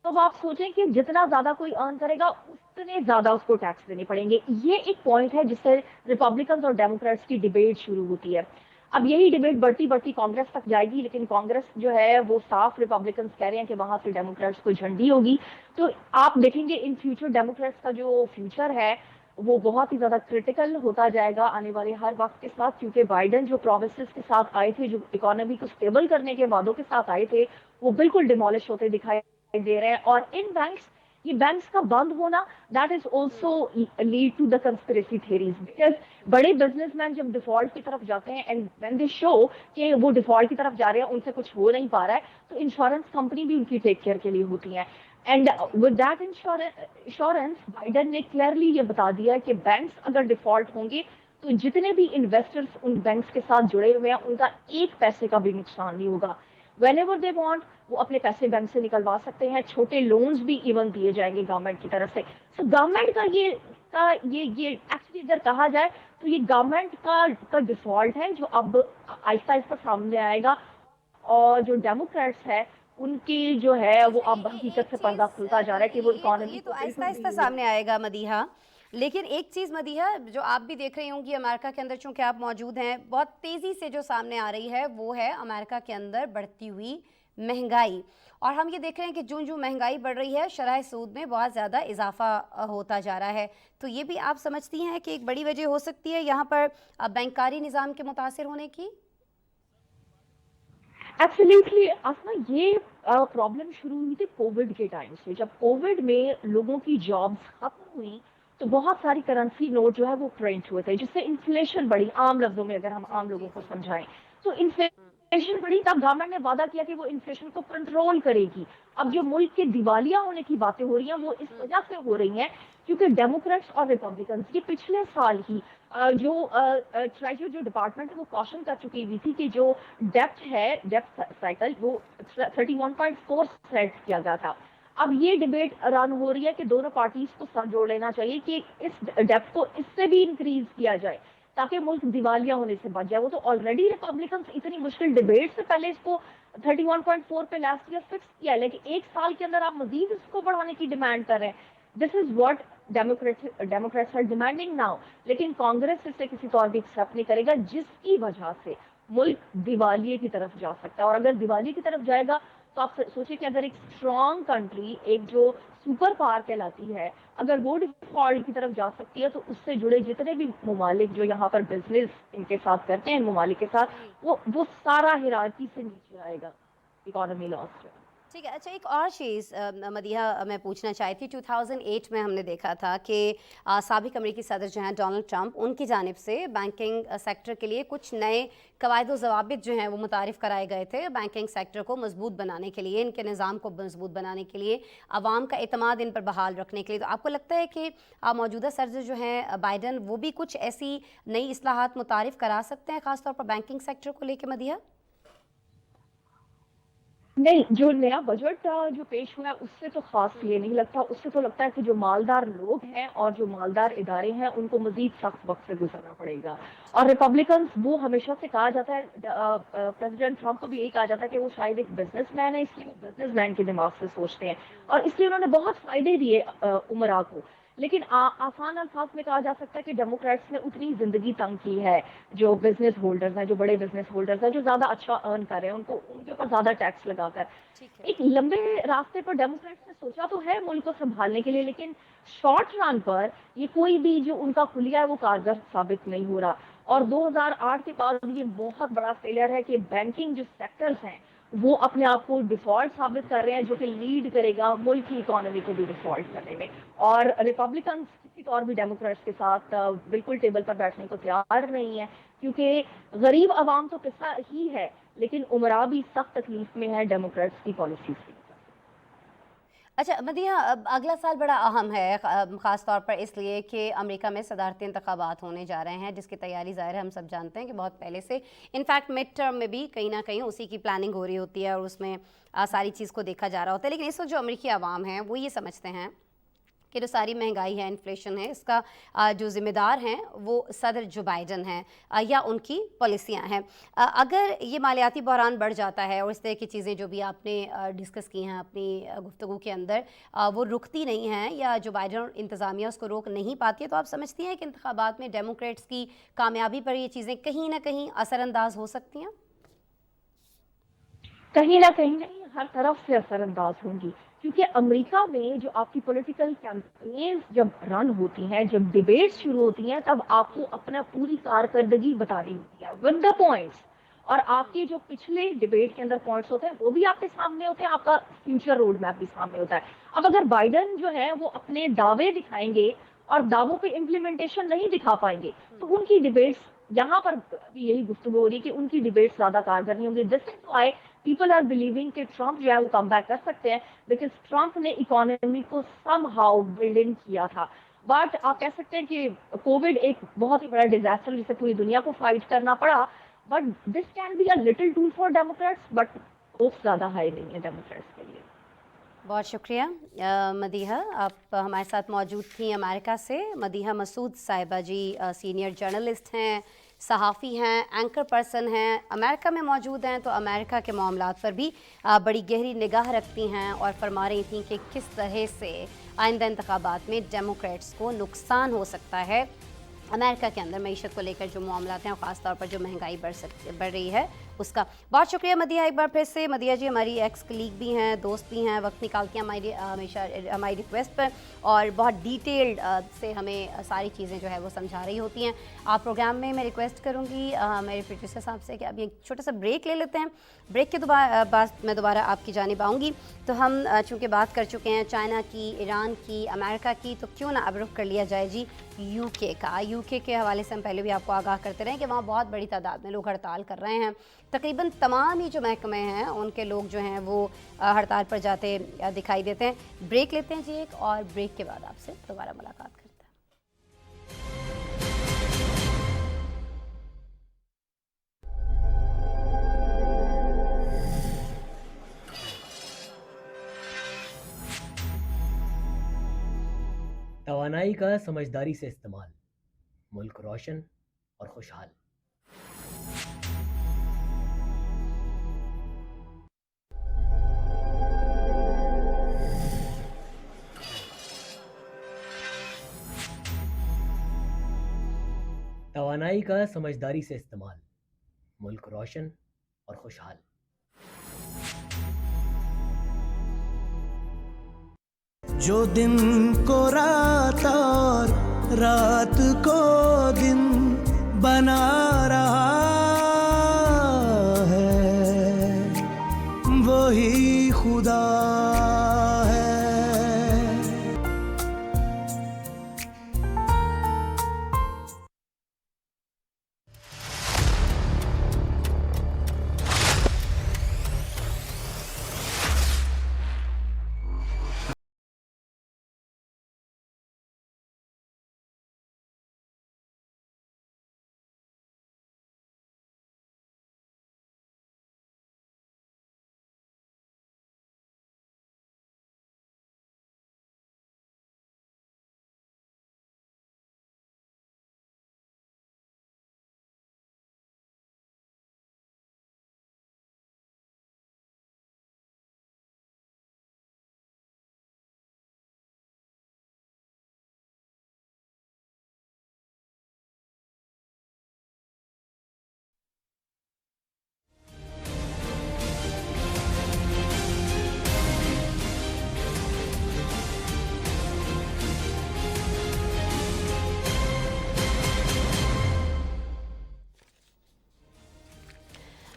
तो अब आप सोचें कि जितना ज्यादा कोई अर्न करेगा उतने ज्यादा उसको टैक्स देने पड़ेंगे। ये एक पॉइंट है जिससे रिपब्लिकन्स और डेमोक्रेट्स की डिबेट शुरू होती है। अब यही डिबेट बढ़ती बढ़ती कांग्रेस तक जाएगी, लेकिन कांग्रेस जो है वो साफ रिपब्लिकन्स कह रहे हैं कि वहां से डेमोक्रेट्स को झंडी होगी। तो आप देखेंगे इन फ्यूचर डेमोक्रेट्स का जो फ्यूचर है वो बहुत ही ज्यादा क्रिटिकल होता जाएगा आने वाले हर वक्त के साथ, क्योंकि बाइडन जो प्रोमिसेस के साथ आए थे, जो इकोनॉमी को स्टेबल करने के वादों के साथ आए थे, वो बिल्कुल डिमोलिश होते दिखाई दे रहे हैं। और इन बैंक्स, ये बैंक्स का बंद होना that is also lead to the conspiracy theories, because बड़े बिजनेसमैन जब डिफॉल्ट की तरफ जाते हैं एंड व्हेन दे शो कि वो डिफॉल्ट की तरफ जा रहे हैं, उनसे कुछ हो नहीं पा रहा है, तो इंश्योरेंस कंपनी भी उनकी टेक केयर के लिए होती है। And with that insurance Biden ने क्लियरली ये बता दिया कि बैंक्स अगर डिफॉल्ट होंगे तो जितने भी इन्वेस्टर्स उन बैंक्स के साथ जुड़े हुए हैं उनका एक पैसे का भी नुकसान नहीं होगा। whenever they want वो अपने पैसे बैंक से निकलवा सकते हैं, छोटे लोन्स भी इवन दिए जाएंगे गवर्नमेंट की तरफ से। तो गवर्नमेंट का ये एक्चुअली अगर कहा जाए तो ये गवर्नमेंट का डिफॉल्ट है जो अब आहिस्ता आहिस्ता सामने आएगा, और जो डेमोक्रेट्स है उनकी जो है वो अब हकीकत से पर्दा खुलता जा रहा है कि वो इकोनॉमी ये तो आहिस्ता आहिस्ता सामने आएगा मदीहा। लेकिन एक चीज़ मदीहा जो आप भी देख रही होंगी अमेरिका के अंदर, चूंकि आप मौजूद हैं, बहुत तेज़ी से जो सामने आ रही है वो है अमेरिका के अंदर बढ़ती हुई महंगाई। और हम ये देख रहे हैं कि जो जो महंगाई बढ़ रही है शरह सूद में बहुत ज़्यादा इजाफा होता जा रहा है। तो ये भी आप समझती हैं कि एक बड़ी वजह हो सकती है यहाँ पर बैंककारी निज़ाम के मुतासिर होने की? एब्सोल्युटली आसमा, ये प्रॉब्लम शुरू हुई थी कोविड के टाइम से। जब कोविड में लोगों की जॉब्स खत्म हुई तो बहुत सारी करेंसी नोट जो है वो प्रिंट हुए थे, जिससे इन्फ्लेशन बढ़ी। आम लफ्जों में अगर हम आम लोगों को समझाएं तो इन्फ्लेशन बढ़ी, तब गवर्नमेंट ने वादा किया कि वो इन्फ्लेशन को कंट्रोल करेगी। अब जो मुल्क के दिवालिया होने की बातें हो रही हैं वो इस वजह से हो रही हैं क्योंकि डेमोक्रेट्स और रिपब्लिकन्स ये पिछले साल ही जो ट्रेजरी जो डिपार्टमेंट है वो कॉशन कर चुकी हुई थी कि जो डेप्थ साइकिल वो 31.4 सेट किया गया था। अब ये डिबेट रन हो रही है कि दोनों पार्टीज को साथ जोड़ लेना चाहिए कि इस डेप्थ को इससे भी इंक्रीज किया जाए ताकि मुल्क दिवालिया होने से बच जाए। वो तो ऑलरेडी रिपब्लिकन्स इतनी मुश्किल डिबेट से पहले इसको 31.4 पे लास्ट ईयर फिक्स किया, लेकिन एक साल के अंदर आप मजीद इसको बढ़ाने की डिमांड कर रहे हैं। This is what democrats are demanding now, लेकिन कांग्रेस इसे किसी तौर भी एक्सेप्ट नहीं करेगा, जिसकी वजह से मुल्क दिवालिये की तरफ जा सकता है। और अगर दिवालिये की तरफ जाएगा तो आप सोचिए कि अगर एक स्ट्रॉन्ग कंट्री, एक जो सुपर पावर कहलाती है, अगर वो डिफॉल्ट की तरफ जा सकती है तो उससे जुड़े जितने भी ममालिक जो यहाँ पर बिजनेस इनके साथ करते हैं, ममालिक के साथ, वो सारा हिरारकी से नीचे आएगा, इकोनॉमी लॉस। ठीक है। अच्छा, एक और चीज़ मदीहा मैं पूछना चाहती थी। 2008 में हमने देखा था कि साबिक अमेरिकी सदर जो हैं डोनाल्ड ट्रंप, उनकी जानिब से बैंकिंग सेक्टर के लिए कुछ नए कवायद व ज़वाबित जो हैं वो मुतारिफ़ कराए गए थे बैंकिंग सेक्टर को मजबूत बनाने के लिए, इनके निज़ाम को मजबूत बनाने के लिए, आवाम का एतमाद इन पर बहाल रखने के लिए। तो आपको लगता है कि मौजूदा सदर जो हैं बाइडन, वो भी कुछ ऐसी नई इस्लाहात मुतारिफ़ करा सकते हैं ख़ास तौर पर बैंकिंग सेक्टर को लेकर मदीहा? नहीं, जो नया बजट जो पेश हुआ है उससे तो ख़ास ये नहीं लगता, उससे तो लगता है कि जो मालदार लोग हैं और जो मालदार इदारे हैं उनको मज़ीद सख्त वक़्त से गुज़रना पड़ेगा। और रिपब्लिकन्स, वो हमेशा से कहा जाता है, प्रेसिडेंट ट्रंप को भी यही कहा जाता है कि वो शायद एक बिज़नेसमैन है, इसलिए वो बिज़नेसमैन के दिमाग से सोचते हैं और इसलिए उन्होंने बहुत फ़ायदे दिए उमरा को। लेकिन आसान अल्फाज में कहा जा सकता है कि डेमोक्रेट्स ने उतनी ज़िंदगी तंग की है, जो बिजनेस होल्डर्स हैं, जो बड़े बिजनेस होल्डर्स हैं, जो ज़्यादा अच्छा अर्न कर रहे हैं, उनको उनके ऊपर ज़्यादा टैक्स लगाकर एक लंबे रास्ते पर डेमोक्रेट्स ने सोचा तो है मुल्क को संभालने के लिए, लेकिन शॉर्ट रन पर ये कोई भी जो उनका खुलिया है वो कारगर साबित नहीं हो रहा। और 2008 के बाद ये बहुत बड़ा फेलियर है कि बैंकिंग जो सेक्टर्स हैं वो अपने आप को डिफॉल्ट साबित कर रहे हैं, जो कि लीड करेगा मुल्क की इकोनॉमी को भी डिफॉल्ट करने में। और रिपब्लिकन किसी और भी डेमोक्रेट्स के साथ बिल्कुल टेबल पर बैठने को तैयार नहीं है, क्योंकि गरीब आवाम तो किस्सा ही है, लेकिन उमरा भी सख्त तकलीफ में है डेमोक्रेट्स की पॉलिसीज से। अच्छा मदीहा, अब अगला साल बड़ा अहम है, ख़ास तौर पर इसलिए कि अमेरिका में सदारती इंतखाबात होने जा रहे हैं, जिसकी तैयारी ज़ाहिर है हम सब जानते हैं कि बहुत पहले से, इनफैक्ट मिड टर्म में भी कहीं ना कहीं उसी की प्लानिंग हो रही होती है और उसमें सारी चीज़ को देखा जा रहा होता है। लेकिन इस वक्त जो अमेरिकी आवाम है वो ये समझते हैं कि जो सारी महंगाई है, इन्फ्लेशन है, इसका जो ज़िम्मेदार हैं वो सदर जो बाइडन हैं या उनकी पॉलिसियां हैं। अगर ये मालियाती बहरान बढ़ जाता है और इस तरह की चीज़ें जो भी आपने डिस्कस की हैं अपनी गुफ्तगू के अंदर, वो रुकती नहीं हैं या जो बाइडन इंतज़ामिया उसको रोक नहीं पाती है, तो आप समझती हैं कि इंतखाबात में डेमोक्रेट्स की कामयाबी पर ये चीज़ें कहीं ना कहीं असरअंदाज हो सकती हैं? कहीं ना कहीं नहीं, हर तरफ से असरअंदाज होंगी, क्योंकि अमेरिका में जो आपकी पॉलिटिकल कैंपेन्स जब रन होती हैं, जब डिबेट्स शुरू होती हैं, तब आपको अपना पूरी कारकर्दगी बतानी होती है विद द पॉइंट्स, और आपके जो पिछले डिबेट के अंदर पॉइंट्स होते हैं वो भी आपके सामने होते हैं, आपका फ्यूचर रोड मैप भी सामने होता है। अब अगर बाइडन जो है वो अपने दावे दिखाएंगे और दावों पे इम्प्लीमेंटेशन नहीं दिखा पाएंगे, तो उनकी डिबेट्स, यहाँ पर भी यही गुफ्तगू हो रही है कि उनकी डिबेट्स ज्यादा कारगर नहीं होंगी। This is why people are believing कि ट्रंप जो है वो कम बैक कर सकते हैं, बिकॉज ट्रंप ने इकोनॉमी को समहाउ बिल्ड इन किया था। बट आप कह सकते हैं कि कोविड एक बहुत ही बड़ा डिजास्टर जिसे पूरी दुनिया को फाइट करना पड़ा, but this can be a little tool for Democrats, but hopes ज्यादा हाई नहीं है डेमोक्रेट्स के लिए। बहुत शुक्रिया मदीहा, आप हमारे साथ मौजूद थी अमेरिका से। मदीहा मसूद साहिबा जी सीनियर जर्नलिस्ट हैं, सहाफ़ी हैं, एंकर पर्सन हैं, अमेरिका में मौजूद हैं, तो अमेरिका के मामलात पर भी बड़ी गहरी निगाह रखती हैं और फरमा रही थी कि किस तरह से आइंदा इंतखाबात में डेमोक्रेट्स को नुकसान हो सकता है। अमेरिका के अंदर मईशत को लेकर जो मामलात हैं, ख़ास तौर पर जो महंगाई बढ़ रही है उसका। बहुत शुक्रिया मदीहा एक बार फिर से। मदीहा जी हमारी एक्स कलीग भी हैं, दोस्त भी हैं, वक्त निकालती हैं हमेशा हमारी रिक्वेस्ट पर और बहुत डिटेल्ड से हमें सारी चीज़ें जो है वो समझा रही होती हैं। आप प्रोग्राम में मैं रिक्वेस्ट करूँगी मेरे प्रोड्यूसर साहब से कि अभी एक छोटा सा ब्रेक ले लेते हैं। ब्रेक के बाद मैं दोबारा आपकी जानिब आऊँगी। तो हम चूँकि बात कर चुके हैं चाइना की, ईरान की, अमेरिका की, तो क्यों ना अब रुख कर लिया जाए जी यूके का। यूके के हवाले से हम पहले भी आपको आगाह करते रहे कि वहाँ बहुत बड़ी तादाद में लोग हड़ताल कर रहे हैं। तकरीबन तमाम ही जो महकमे हैं उनके लोग जो हैं वो हड़ताल पर जाते दिखाई देते हैं। ब्रेक लेते हैं जी एक, और ब्रेक के बाद आपसे दोबारा मुलाकात करते हैं। तवानाई का समझदारी से इस्तेमाल, मुल्क रोशन और खुशहाल। तवानाई का समझदारी से इस्तेमाल, मुल्क रोशन और खुशहाल। जो दिन को रात और रात को दिन बना रहा है, वो ही खुदा है।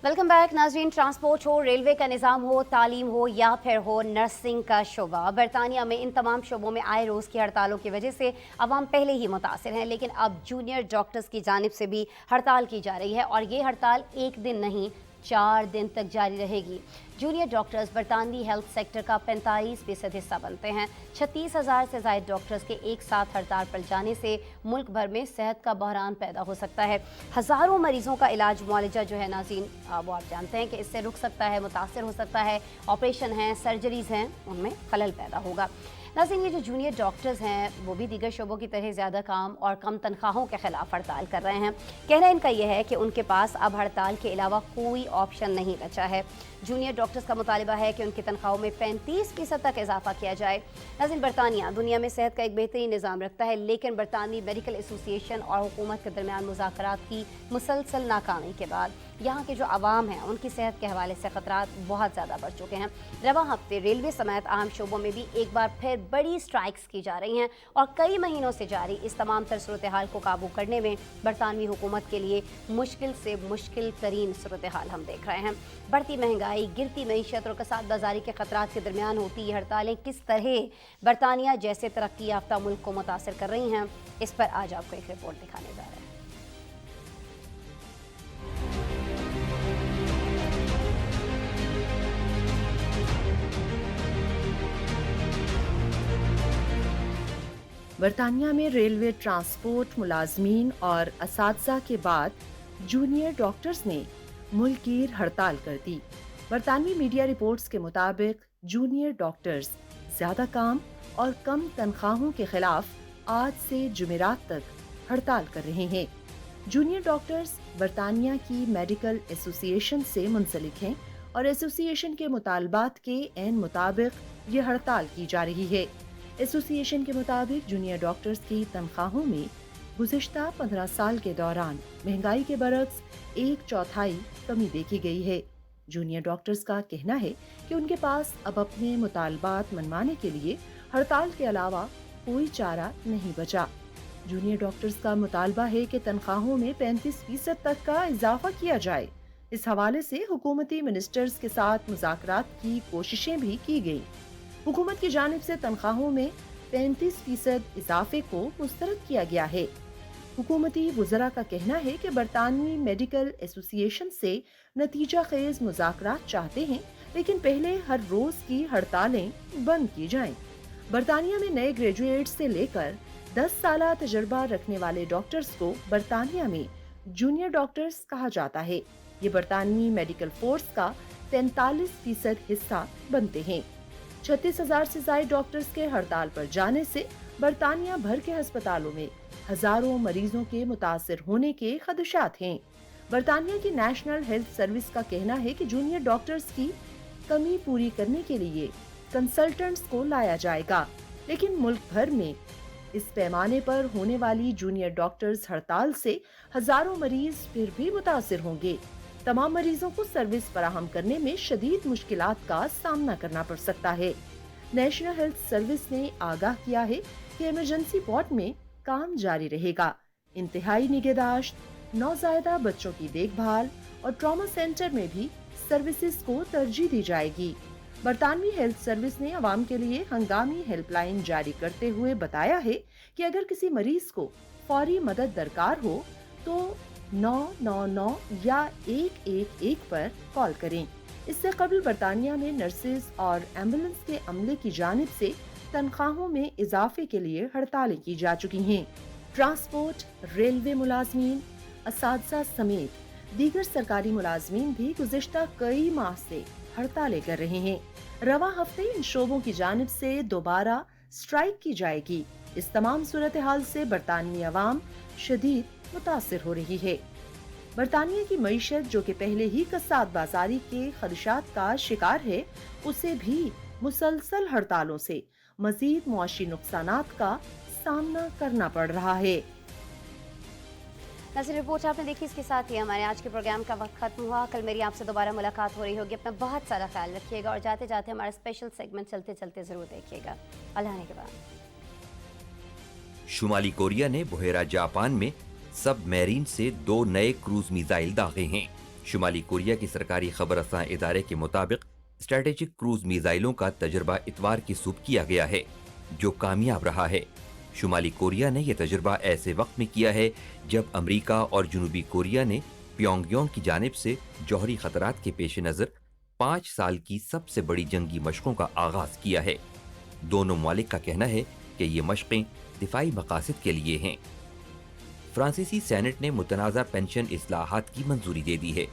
वेलकम बैक नाजरीन। ट्रांसपोर्ट हो, रेलवे का निज़ाम हो, तालीम हो या फिर हो नर्सिंग का शोबा, बरतानिया में इन तमाम शोबों में आए रोज़ की हड़तालों की वजह से अवाम पहले ही मुतासिर हैं, लेकिन अब जूनियर डॉक्टर्स की जानिब से भी हड़ताल की जा रही है और ये हड़ताल एक दिन नहीं 4 दिन तक जारी रहेगी। जूनियर डॉक्टर्स बरतानवी हेल्थ सेक्टर का 45% हिस्सा बनते हैं। 36,000 से ज़ायद डॉक्टर्स के एक साथ हड़ताल पर जाने से मुल्क भर में सेहत का बहरान पैदा हो सकता है। हज़ारों मरीजों का इलाज मुआलजा जो है नाज़रीन, वो आप जानते हैं कि इससे रुक सकता है, मुतासर हो सकता है। ऑपरेशन हैं, सर्जरीज़ हैं, उनमें खलल पैदा होगा। नाज़रीन, ये जो जूनियर डॉक्टर्स हैं वो भी दीगर शोबों की तरह ज़्यादा काम और कम तनख्वाहों के ख़िलाफ़ हड़ताल कर रहे हैं। कहना इनका यह है कि उनके पास अब हड़ताल के अलावा कोई ऑप्शन नहीं बचा है। जूनियर डॉक्टर्स का मुतालिबा है कि उनकी तनख्वाहों में 35% तक इजाफा किया जाए। नाज़रीन, बरतानिया दुनिया में सेहत का एक बेहतरीन निज़ाम रखता है, लेकिन बरतानवी मेडिकल एसोसिएशन और हुकूमत के दरमियान मुज़ाकरात की मुसलसल नाकामी के बाद यहाँ के जो आवाम हैं उनकी सेहत के हवाले से ख़तरात बहुत ज़्यादा बढ़ चुके हैं। रवां हफ्ते रेलवे समेत अहम शोबों में भी एक बार फिर बड़ी स्ट्राइक्स की जा रही हैं और कई महीनों से जारी इस तमाम तर सूरत हाल को काबू करने में बरतानवी हुकूमत के लिए मुश्किल से मुश्किल तरीन सूरत हाल हम देख रहे हैं। बढ़ती महंगाई, गिरती मईशत और कसाद बाजारी के खतरात के दरमियान होती ये हड़तालें किस तरह बरतानिया जैसे तरक्की याफ्ता मुल्क को मुतासर कर रही हैं, इस पर आज आपको एक रिपोर्ट दिखाने जा रहे हैं। बरतानिया में रेलवे ट्रांसपोर्ट मुलाजमीन और असातिज़ा के बाद जूनियर डॉक्टर्स ने मुल्क की हड़ताल कर दी। बरतानवी मीडिया रिपोर्ट्स के मुताबिक जूनियर डॉक्टर्स ज़्यादा काम और कम तनख्वाहों के खिलाफ आज से जुमेरात तक हड़ताल कर रहे हैं। जूनियर डॉक्टर्स बरतानिया की मेडिकल एसोसिएशन से मुंसलिक हैं और एसोसिएशन के मुतालबात के एन मुताबिक ये हड़ताल की जा रही है। एसोसिएशन के मुताबिक जूनियर डॉक्टर्स की तनख्वाहों में गुज़िश्ता 15 साल के दौरान महंगाई के बरक्स 1/4 कमी देखी गई है। जूनियर डॉक्टर्स का कहना है कि उनके पास अब अपने मुतालबात मनवाने के लिए हड़ताल के अलावा कोई चारा नहीं बचा। जूनियर डॉक्टर्स का मुतालबा है कि तनख्वाहों में 35% तक का इजाफा किया जाए। इस हवाले से हुकूमती मिनिस्टर्स के साथ मुज़ाकरात की कोशिशें भी की गई। हुकूमत की जानिब से तनख्वाहों में 35% इजाफे को मुस्तरद किया गया है। हुकूमती वज़रा का कहना है कि बरतानवी मेडिकल एसोसिएशन से नतीजा खेज मुज़ाकरात चाहते हैं, लेकिन पहले हर रोज की हड़तालें बंद की जाएं। बरतानिया में नए ग्रेजुएट से लेकर 10 साल तजर्बा रखने वाले डॉक्टर्स को बरतानिया में जूनियर डॉक्टर्स कहा जाता है। ये बरतानवी मेडिकल फोर्स का 43% हिस्सा बनते हैं। 36,000 से ज्यादा डॉक्टर्स के हड़ताल पर जाने से बरतानिया भर के अस्पतालों में हजारों मरीजों के मुतासिर होने के खदशात हैं। बरतानिया की नेशनल हेल्थ सर्विस का कहना है कि जूनियर डॉक्टर्स की कमी पूरी करने के लिए कंसल्टेंट्स को लाया जाएगा, लेकिन मुल्क भर में इस पैमाने पर होने वाली जूनियर डॉक्टर्स हड़ताल से हजारों मरीज फिर भी मुतासिर होंगे। तमाम मरीजों को सर्विस फराहम करने में शदीद मुश्किलात का सामना करना पड़ सकता है। नेशनल हेल्थ सर्विस ने आगाह किया है कि इमरजेंसी वार्ड में काम जारी रहेगा। इंतहाई निगहदाश्त, नौज़ायदा बच्चों की देखभाल और ट्रॉमा सेंटर में भी सर्विसेज को तरजीह दी जाएगी। बरतानवी हेल्थ सर्विस ने आवाम के लिए हंगामी हेल्पलाइन जारी करते हुए बताया है कि अगर किसी मरीज को फौरी मदद दरकार हो तो 999 या 111 पर कॉल करें। इससे कबल बरतानिया में नर्सेज और एम्बुलेंस के अमले की जानिब से तनख्वाहों में इजाफे के लिए हड़तालें की जा चुकी हैं। ट्रांसपोर्ट, रेलवे मुलाजमीन, असातिज़ा समेत दीगर सरकारी मुलाजमीन भी गुज़िश्ता कई माह से हड़तालें कर रहे हैं। रवा हफ्ते इन शोबों की जानिब से दोबारा स्ट्राइक की जाएगी। इस तमाम सूरत हाल से बरतानवी अवाम शदीद मुतासिर हो रही है। बरतानिया की मईशत जो कि पहले ही कसाद बाजारी के खदशात का शिकार है, उसे भी मुसलसल हड़तालों से मजीद मुआशी नुकसानात का सामना करना पड़ रहा है। नाज़रीन, रिपोर्ट आपने देखी, इसके साथ ही हमारे आज के प्रोग्राम का वक्त खत्म हुआ। कल मेरी आपसे दोबारा मुलाकात हो रही होगी। अपना बहुत सारा ख्याल रखिएगा और जाते जाते हमारा स्पेशल सेगमेंट चलते चलते ज़रूर देखिएगा। अल्लाह के बाद। शुमाली कोरिया ने बुहेरा जापान में सबमरीन से 2 नए क्रूज मिसाइल दागे हैं। शुमाली कोरिया की सरकारी खबर रसां इदारे के मुताबिक स्ट्रेटेजिक क्रूज मिसाइलों का तजर्बा इतवार की सुबह किया गया है, जो कामयाब रहा है। शुमाली कोरिया ने यह तजर्बा ऐसे वक्त में किया है जब अमेरिका और जनूबी कोरिया ने प्योंगयांग की जानिब से जौहरी खतरात के पेश नज़र 5 साल की सबसे बड़ी जंगी मशकों का आगाज किया है। दोनों ममालिक का कहना है कि ये मशकें दिफाई मकासद के लिए हैं। फ्रांसीसी सेनेट ने मुतनाज़ा पेंशन इस्लाहात की मंजूरी दे दी है।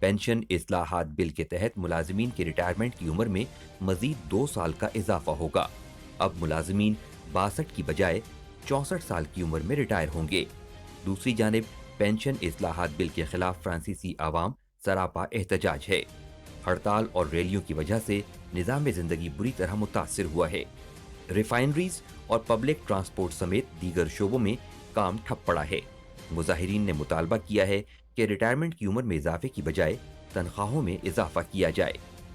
पेंशन इस्लाहात बिल के तहत मुलाजमीन की रिटायरमेंट की उम्र में मजीद 2 साल का इजाफा होगा। अब मुलाजमीन 62 की बजाय 64 साल की उम्र में रिटायर होंगे। दूसरी जानिब पेंशन इस्लाहात बिल के खिलाफ फ्रांसीसी आवाम सरापा एहतजाज है। हड़ताल और रैलियों की वजह से निज़ाम ज़िंदगी बुरी तरह मुतासिर हुआ है। रिफाइनरीज और पब्लिक ट्रांसपोर्ट समेत दीगर शोबों में काम ठप पड़ा है। मुजाहिरीन ने मुतालबा किया है कि रिटायरमेंट की उम्र में इजाफे की बजाय तनख्वाहों में इजाफा किया जाए।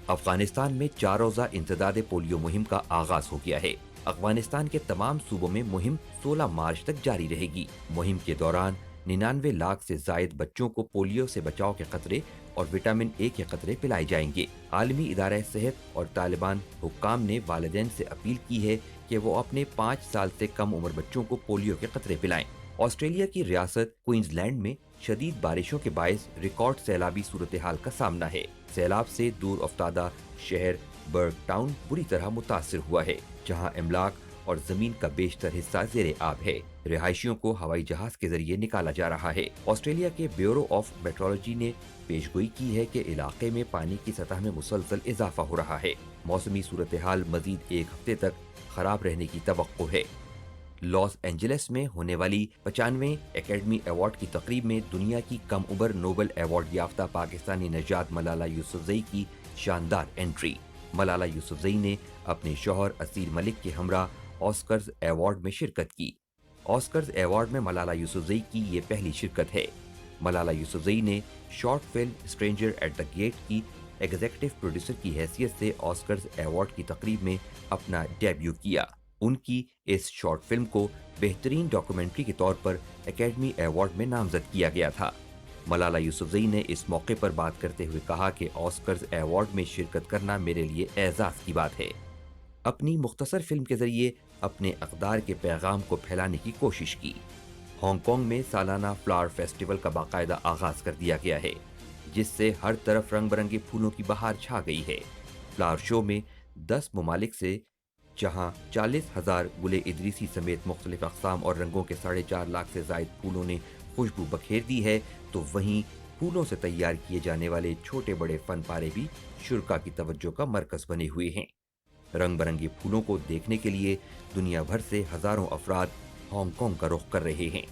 अफगानिस्तान में 4 रोज़ा इंसदाद पोलियो मुहिम का आगाज हो गया है। अफगानिस्तान के तमाम सूबों में मुहिम 16 मार्च तक जारी रहेगी। मुहिम के दौरान 99 लाख से जायद बच्चों को पोलियो से बचाव के खतरे और विटामिन ए के खतरे पिलाए जाएंगे। आलमी इदारा सेहत और तालिबान हुक्काम ने वालिदैन से अपील की है कि वो अपने 5 साल से कम उम्र बच्चों को पोलियो के खतरे पिलाएं। ऑस्ट्रेलिया की रियासत क्वींसलैंड में शदीद बारिशों के बायस रिकॉर्ड सैलाबी सूरत हाल का सामना है। सैलाब से दूर अफ्तादा शहर बर्ग टाउन बुरी तरह मुतासिर हुआ है, जहाँ इमलाक और जमीन का बेशतर हिस्सा ज़ेरे आब है। रिहायशियों को हवाई जहाज के जरिए निकाला जा रहा है। ऑस्ट्रेलिया के ब्यूरो ऑफ मेट्रोलॉजी ने पेशगोई की है कि इलाके में पानी की सतह में मुसलसल इजाफा हो रहा है। मौसमी सूरत हाल मजीद 1 हफ्ते तक खराब रहने की तवक्को है। लॉस एंजलिस में होने वाली 95वें एकेडमी अवार्ड की तकरीब में दुनिया की कम उम्र नोबेल अवार्ड याफ्ता पाकिस्तानी नजात मलाला यूसुफजई की शानदार एंट्री। मलाला यूसुफजई ने अपने शौहर असीर मलिक के हमरा ऑस्कर्स अवार्ड में शिरकत की। ऑस्कर्स अवार्ड में मलाला यूसुफजई की ये पहली शिरकत है। मलाला यूसुफजई ने short film stranger at the gate की एग्जीक्यूटिव प्रोड्यूसर की हैसियत से ऑस्कर्स अवार्ड की तकरीब में अपना डेब्यू किया। उनकी इस शॉर्ट फिल्म को बेहतरीन डॉक्यूमेंट्री के तौर पर एकेडमी अवार्ड में नामजद किया गया था। मलाला यूसुफजई ने इस मौके पर बात करते हुए कहा कि ऑस्कर्स अवार्ड में शिरकत करना मेरे लिए एजाज की बात है। अपनी मुख्तसर फिल्म के जरिए अपने अक़दार के पैगाम को फैलाने की कोशिश की। हांगकांग में सालाना फ्लावर फेस्टिवल का बाकायदा आगाज कर दिया गया है, जिससे हर तरफ रंग बिरंगे फूलों की बहार छा गई है। फ्लावर शो में 10 ममालिक से जहां 40,000 गुले इदरीसी समेत मुख्तलिफ अक़साम और रंगों के 4.5 लाख से जायद फूलों ने खुशबू बखेर दी है, तो वहीं फूलों से तैयार किए जाने वाले छोटे बड़े फन पारे भी शुरा की तवज्जो का मरकज बने हुए हैं। रंग बिरंगे फूलों को देखने के लिए दुनिया भर से हजारों अफराद हांगकांग का रुख कर रहे हैं।